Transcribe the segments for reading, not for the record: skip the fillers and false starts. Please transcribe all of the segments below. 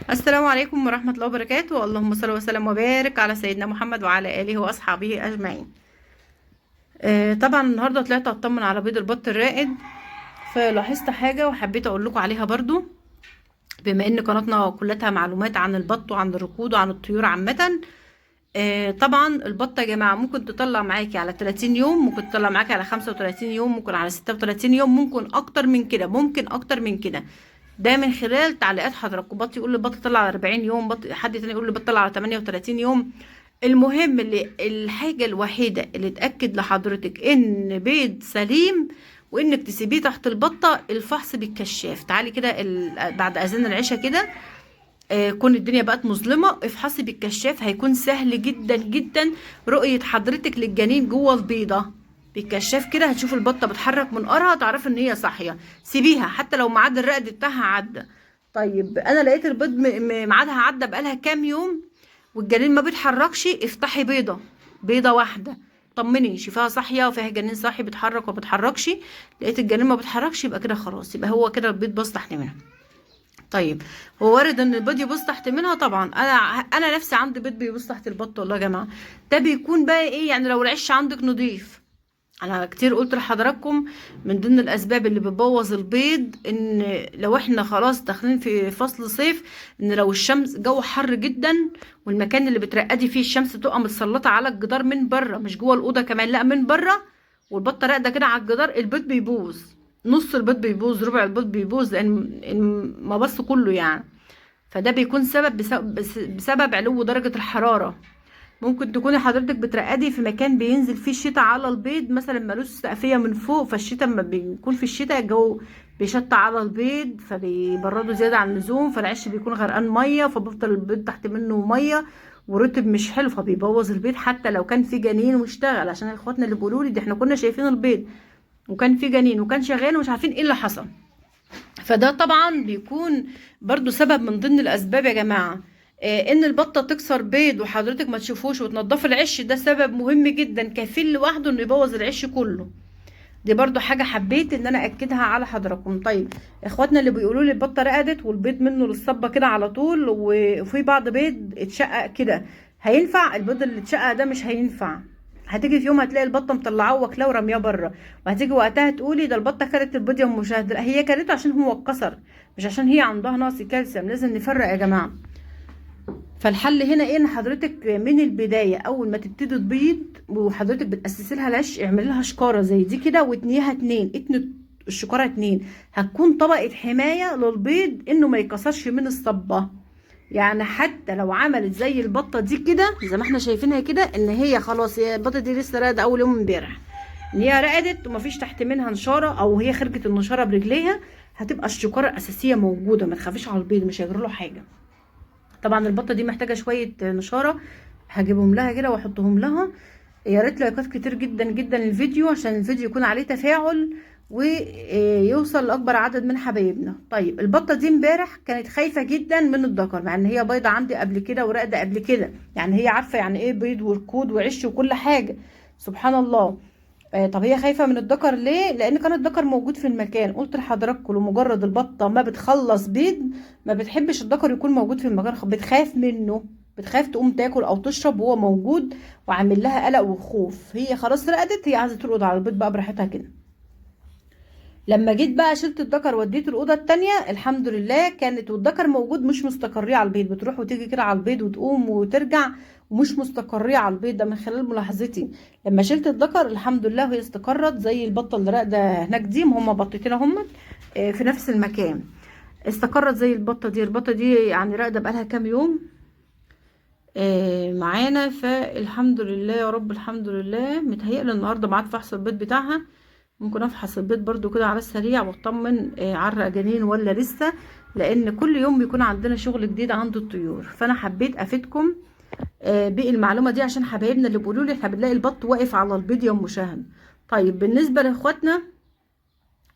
السلام عليكم ورحمة الله وبركاته. اللهم صل وسلم وبارك على سيدنا محمد وعلى آله وأصحابه أجمعين. طبعا النهاردة طلعت أطمن على بيض البط الرائد، فلاحظت حاجة وحبيت أقول لكم عليها برضو، بما إن قناتنا كلها معلومات عن البط وعن الركود وعن الطيور عامة. طبعا البطة يا جماعة ممكن تطلع معاكي على 30 يوم، ممكن تطلع معاكي على 35 يوم، ممكن على 36 يوم، ممكن أكتر من كده، ممكن أكتر من كده. ده من خلال تعليقات حضراتكم. بط يقول لي بط طلع على 40 يوم، حد تاني يقول لي بط طلع على 38 يوم. المهم اللي الحاجة الوحيدة اللي تأكد لحضرتك ان بيض سليم وانك تسيبيه تحت البطة الفحص بالكشاف. تعالي كده بعد اذان العشاء كده، كون الدنيا بقت مظلمة، افحصي بالكشاف، هيكون سهل جدا جدا رؤية حضرتك للجنين جوه البيضة. بالكشاف كده هتشوف البطة بتحرك منقارها، تعرف ان هي صاحية. سيبيها حتى لو ميعاد الرقد بتاعها عدى. طيب انا لقيت البيض ميعادها عدى بقالها كام يوم والجنين ما بيتحركش، افتحي بيضة واحدة، طمني شوفيها صاحية وفيها جنين صاحي بيتحرك وما بيتحركش. لقيت الجنين ما بيتحركش، يبقى كده خلاص، يبقى هو كده البيض باظ تحت منها. طيب هو وارد ان البيض يبص تحت منها طبعا. انا نفسي عندي بيض بيبص تحت البط والله يا جماعه. ده بيكون بقى ايه يعني؟ لو العش عندك نضيف. انا كتير قلت لحضراتكم من ضمن الاسباب اللي بتبوظ البيض ان لو احنا خلاص داخلين في فصل صيف، ان لو الشمس جو حر جدا والمكان اللي بترقدي فيه الشمس بتبقى متسلطه على الجدار من بره، مش جوه الاوضه كمان، لا من بره، والبطه راقده كده على الجدار، البيض بيبوظ. نص البيض بيبوظ، ربع البيض بيبوظ، لان ما بص كله يعني. فده بيكون بسبب علو درجه الحراره. ممكن تكوني حضرتك بترقدي في مكان بينزل فيه الشتاء على البيض، مثلا ملوش سقفية من فوق، فالشتاء لما بيكون في الشتاء الجو بيشط على البيض فبيبرده زيادة عن اللزوم، فالعش بيكون غرقان مية، فبيفضل البيض تحت منه مية ورطب مش حلو، فبيبوظ البيض حتى لو كان في جنين واشتغل. عشان اخواتنا اللي بيقولوا لي دي احنا كنا شايفين البيض وكان في جنين وكان شغال ومش عارفين ايه اللي حصل. فده طبعا بيكون برضو سبب من ضمن الاسباب يا جماعة. ان البطة تكسر بيض وحضرتك ما تشوفوش وتنضف العش، ده سبب مهم جدا كفيل لوحده انه يبوظ العش كله. دي برضو حاجة حبيت ان انا اكدها على حضراتكم. طيب اخواتنا اللي بيقولوا لي البطة رقدت والبيض منه للصبة كده على طول، وفي بعض بيض اتشقق كده، هينفع؟ البيض اللي اتشقق ده مش هينفع. هتيجي في يوم هتلاقي البطه مطلعاه واكلاه ورمياه بره، وهتيجي وقتها تقولي ده البطه كلت البيض يا ام مشاهد. لا، هي كلته عشان هو اتكسر، مش عشان هي عندها نقص كالسيوم. لازم نفرق يا جماعه. فالحل هنا ايه؟ ان حضرتك من البدايه اول ما تبتدي تبيض وحضرتك بتاسسي لها العش، اعملي لها شكاره زي دي كده واتنيها اتنين، اتني الشكاره اتنين، هتكون طبقه حمايه للبيض انه ما يكسرش من الصبه. يعني حتى لو عملت زي البطه دي كده زي ما احنا شايفينها كده، ان هي خلاص، هي البطه دي لسه راقده اول يوم امبارح، ان هي رقدت ومفيش تحت منها نشاره او هي خرجت النشاره برجليها، هتبقى الشكاره الاساسيه موجوده، ما تخافيش على البيض، مش هيجرى له حاجه. طبعا البطه دي محتاجه شويه نشاره، هجيبهم لها كده واحطهم لها. يا ريت لايكات كتير جدا جدا الفيديو عشان الفيديو يكون عليه تفاعل ويوصل لاكبر عدد من حبايبنا. طيب البطه دي امبارح كانت خايفه جدا من الذكر، مع ان هي بيضه عندي قبل كده وراقده قبل كده، يعني هي عارفه يعني ايه بيض وركود وعش وكل حاجه، سبحان الله. طب هي خايفه من الذكر ليه؟ لان كان الذكر موجود في المكان. قلت لحضراتكم لمجرد البطه ما بتخلص بيض ما بتحبش الذكر يكون موجود في المكان، بتخاف منه، بتخاف تقوم تاكل او تشرب وهو موجود وعامل لها قلق وخوف. هي خلاص رقدت، هي عايزه ترقد على البيض بقى براحتها كده. لما جيت بقى شلت الذكر وديته الاوضه التانية، الحمد لله كانت والذكر موجود مش مستقريه على البيض، بتروح وتيجي كده على البيض وتقوم وترجع ومش مستقريه على البيض. ده من خلال ملاحظتي. لما شلت الذكر الحمد لله وهي استقرت زي البطه اللي راقده هناك دي، هما بطتين هم في نفس المكان، استقرت زي البطه دي. البطه دي يعني راقده بقالها كام يوم معانا، فالحمد لله يا رب، الحمد لله. متهيألي النهارده ميعاد فحص البيض بتاعها، ممكن افحص البيض برضو كده على السريع واطمن عرق جنين ولا لسه، لان كل يوم بيكون عندنا شغل جديد عند الطيور. فانا حبيت افيدكم بالمعلومه دي عشان حبايبنا اللي بيقولوا لي احنا بنلاقي البط واقف على البيض يا ام مشاهد. طيب بالنسبه لاخواتنا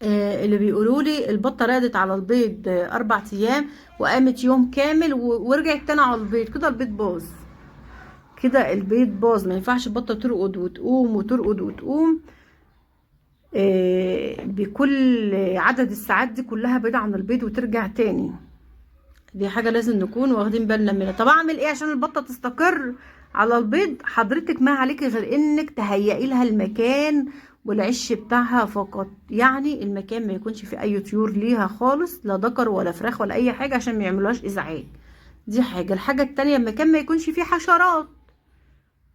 اللي بيقولوا لي البطه رقدت على البيض 4 ايام وقامت يوم كامل ورجعت تاني على البيض، كده البيض باظ، كده البيض باظ. ما ينفعش البطه ترقد وتقوم وترقد وتقوم بكل عدد الساعات دي كلها بعيدة عن البيض وترجع تاني. دي حاجة لازم نكون واخدين بالنا منها. طب اعمل ايه عشان البطة تستقر على البيض؟ حضرتك ما عليكي غير انك تهيئي لها المكان والعش بتاعها فقط. يعني المكان ما يكونش فيه اي طيور ليها خالص، لا ذكر ولا فراخ ولا اي حاجة، عشان ما يعملوهاش ازعاج. دي حاجة. الحاجة التانية، المكان ما يكونش فيه حشرات.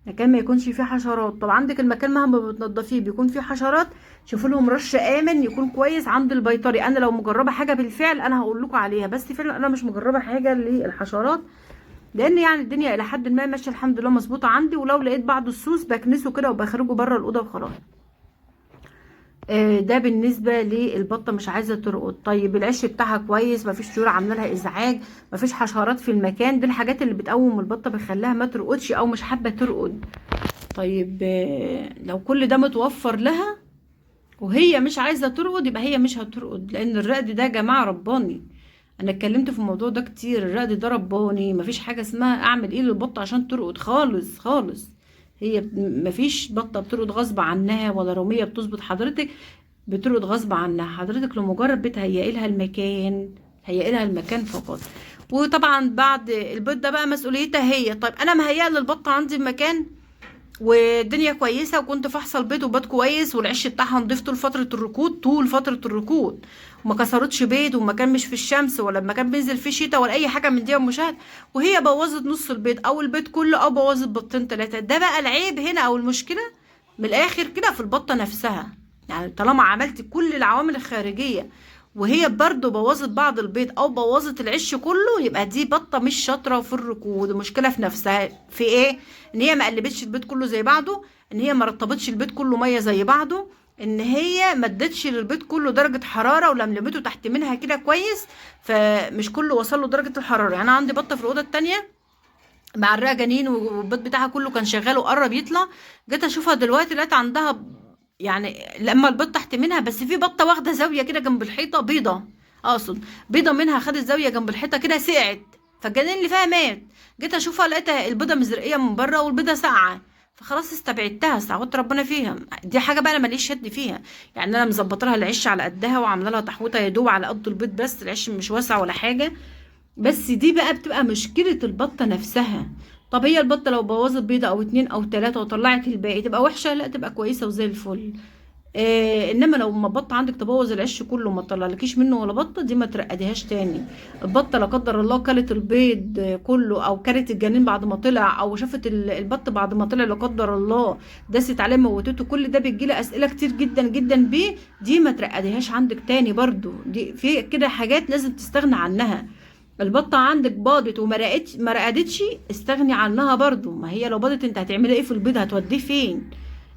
مكان ما يكونش فيه حشرات. طب عندك المكان مهما بتنضفيه بيكون فيه حشرات، شوفوا لهم رش امن يكون كويس عند البيطري. انا لو مجربه حاجه بالفعل انا هقول لكم عليها، بس فعلا انا مش مجربه حاجه للحشرات، لان يعني الدنيا الى حد ما ماشيه الحمد لله مظبوطه عندي. ولو لقيت بعض السوس بكنسه كده وبخرجه بره الاوضه وخلاص. ده بالنسبه للبطه مش عايزه ترقد. طيب العش بتاعها كويس، مفيش طيور عامله لها ازعاج، مفيش حشرات في المكان، دي الحاجات اللي بتقوم البطه بتخليها ما ترقدش او مش حابه ترقد. طيب لو كل ده متوفر لها وهي مش عايزه ترقد، يبقى هي مش هترقد. لان الرقد ده يا جماعه رباني. انا اتكلمت في الموضوع ده كتير. الرقد ده رباني. مفيش حاجه اسمها اعمل ايه للبطه عشان ترقد خالص خالص. هي مفيش بطه بترقد غصب عنها، ولا روميه بتظبط حضرتك بترقد غصب عنها. حضرتك لمجرد بتهيئي لها المكان، هيئي لها المكان فقط. وطبعا بعد البيض ده بقى مسؤوليتها هي. طيب انا مهيئه للبطه عندي المكان والدنيا كويسه، وكنت فاحصه البيض وبيض كويس، والعش بتاعها نضيف طول فتره الركود، طول فتره الركود وما كسرتش بيض، ومكان مش في الشمس ولا مكان بينزل فيه شتاء ولا اي حاجه من دي يا مشاهد، وهي بوظت نص البيض او البيض كله او بوظت بيضتين ثلاثه، ده بقى العيب هنا او المشكله من الاخر كده في البطه نفسها. يعني طالما عملت كل العوامل الخارجيه وهي برضو بوظت بعض البيض او بوظت العش كله، يبقى دي بطه مش شاطره في الركود. المشكله في نفسها في ايه؟ ان هي ما قلبتش البيض كله زي بعضه، ان هي ما رطبتش البيض كله ميه زي بعضه، ان هي ما ادتش للبيض كله درجه حراره ولملمته تحت منها كده كويس، فمش كله وصل له درجه الحراره. يعني انا عندي بطه في الاوضه التانية معرقه جنين والبيض بتاعها كله كان شغال وقرب يطلع، جيت اشوفها دلوقتي لقيت عندها يعني لما البيض تحت منها، بس في بطه واخده زاويه كده جنب الحيطه بيضه، اقصد بيضه منها خدت زاويه جنب الحيطه كده سقعت، فالجنين اللي فيها مات. جيت اشوفها لقيتها البيضه مزرقيه من بره والبيضه ساقعه، فخلاص استبعدتها، استعوضت ربنا فيها. دي حاجه بقى انا ماليش يد فيها. يعني انا مظبطه لها العش على قدها وعامله لها تحويطه يدوب على قد البيض، بس العش مش واسع ولا حاجه. بس دي بقى بتبقى مشكلة البطة نفسها. طب هي البطة لو بوظت بيضة او اتنين او تلاتة وطلعت الباقي تبقى وحشة؟ لا، تبقى كويسة وزي الفل. انما لو ما بطة عندك تبوظ العش كله ما تطلعلكيش منه ولا بطة، دي ما ترقديهاش تاني. البطة لا قدر الله كلت البيض كله او كلت الجنين بعد ما طلع، او شافت البط بعد ما طلع لا قدر الله دست عليه موتته، كل ده بيجيلي اسئلة كتير جدا جدا بيه. دي ما ترقديهاش عندك تاني برضو. دي في كده حاجات لازم تستغنى عنها. البطة عندك باضت وما رقدتش ما رقدتش استغني عنها برضو. ما هي لو باضت انت هتعملي ايه في البيض؟ هتوديه فين؟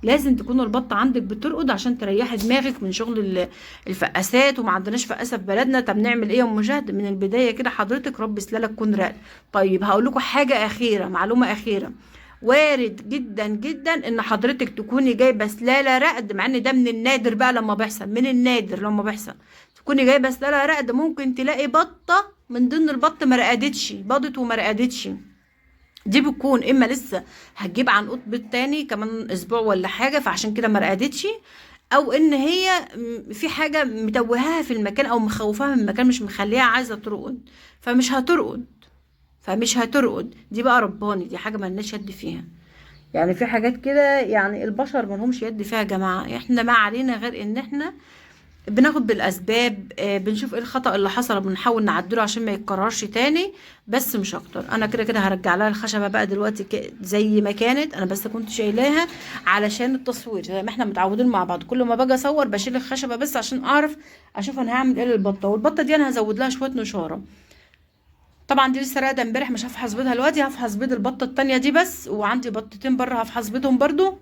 لازم تكون البطة عندك بترقد عشان تريحي دماغك من شغل الفقاسات. وما عندناش فقاسة في بلدنا. طب نعمل ايه يا ام مشاهد؟ من البداية كده حضرتك ربي سلالة تكون راقدة. طيب هقول لكم حاجة أخيرة، معلومة أخيرة. وارد جدا جدا ان حضرتك تكوني جايبه سلاله رقد، مع ان ده من النادر بقى لما بيحصل، من النادر لما بيحصل تكوني جايبه سلاله رقد، ممكن تلاقي بطه من ضمن البط ما رقدتش، باضت وما رقدتش. دي بتكون اما لسه هتجيب عنقود بيض تاني كمان اسبوع ولا حاجه فعشان كده ما رقدتش، او ان هي في حاجه متوهاها في المكان او مخوفاها من المكان مش مخليها عايزه ترقد، فمش هترقد. دي بقى رباني، دي حاجه ملناش يد فيها. يعني في حاجات كده يعني البشر ملهمش يد فيها يا جماعه. احنا ما علينا غير ان احنا بناخد بالاسباب، بنشوف ايه الخطأ اللي حصل وبنحاول نعدله عشان ما يتكررش تاني، بس مش اكتر. انا كده كده هرجع لها الخشبه بقى دلوقتي زي ما كانت. انا بس كنت شايلاها علشان التصوير زي ما احنا متعودين مع بعض، كل ما باجي اصور بشيل الخشبه بس عشان اعرف اشوف انا هعمل ايه للبطه. والبطه دي انا هزود لها شويه نشاره. طبعا دي لسه راقده امبارح، مش هفحص بيضها دلوقتي، هفحص بيض البطه التانية دي بس. وعندي بطتين بره هفحص بيضهم برضو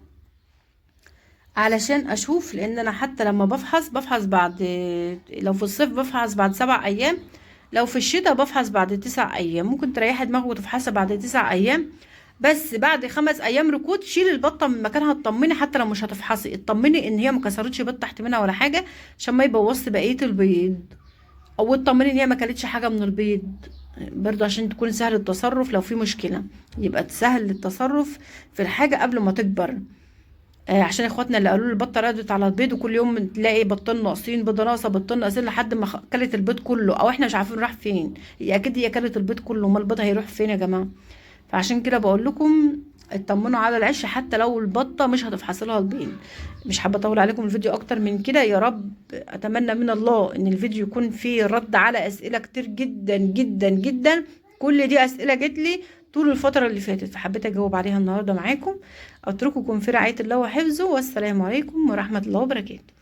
علشان اشوف. لان انا حتى لما بفحص بعد، لو في الصيف بفحص بعد 7 ايام، لو في الشتاء بفحص بعد 9 ايام. ممكن تريحي دماغك وتفحصي بعد 9 ايام، بس بعد 5 ايام ركود شيل البطه من مكانها. اطمني حتى لو مش هتفحصي، اطمني ان هي ما كسرتش بيض تحت منها ولا حاجه عشان ما يبوظش بقيه البيض، او اطمني ان هي ما كلتش حاجه من البيض برضو عشان تكون سهل التصرف. لو في مشكله يبقى سهل التصرف في الحاجه قبل ما تكبر. عشان اخواتنا اللي قالوا لي البطه ردت على البيض، وكل يوم تلاقي بطين ناقصين، بيضه ناقصه، بطين ناقصين، لحد ما كلت البيض كله، او احنا مش عارفين راح فين. هي اكيد هي كلت البيض كله، امال البيض هيروح فين يا جماعه؟ فعشان كده بقول لكم اطمنوا على العش، حتى لو البطه مش هتفحص لها البيض. مش حابه اطول عليكم الفيديو اكتر من كده. يا رب اتمنى من الله ان الفيديو يكون فيه رد على اسئله كتير جدا جدا جدا. كل دي اسئله جت لي طول الفتره اللي فاتت، فحبيت اجاوب عليها النهارده معاكم. اترككم في رعايه الله وحفظه، والسلام عليكم ورحمه الله وبركاته.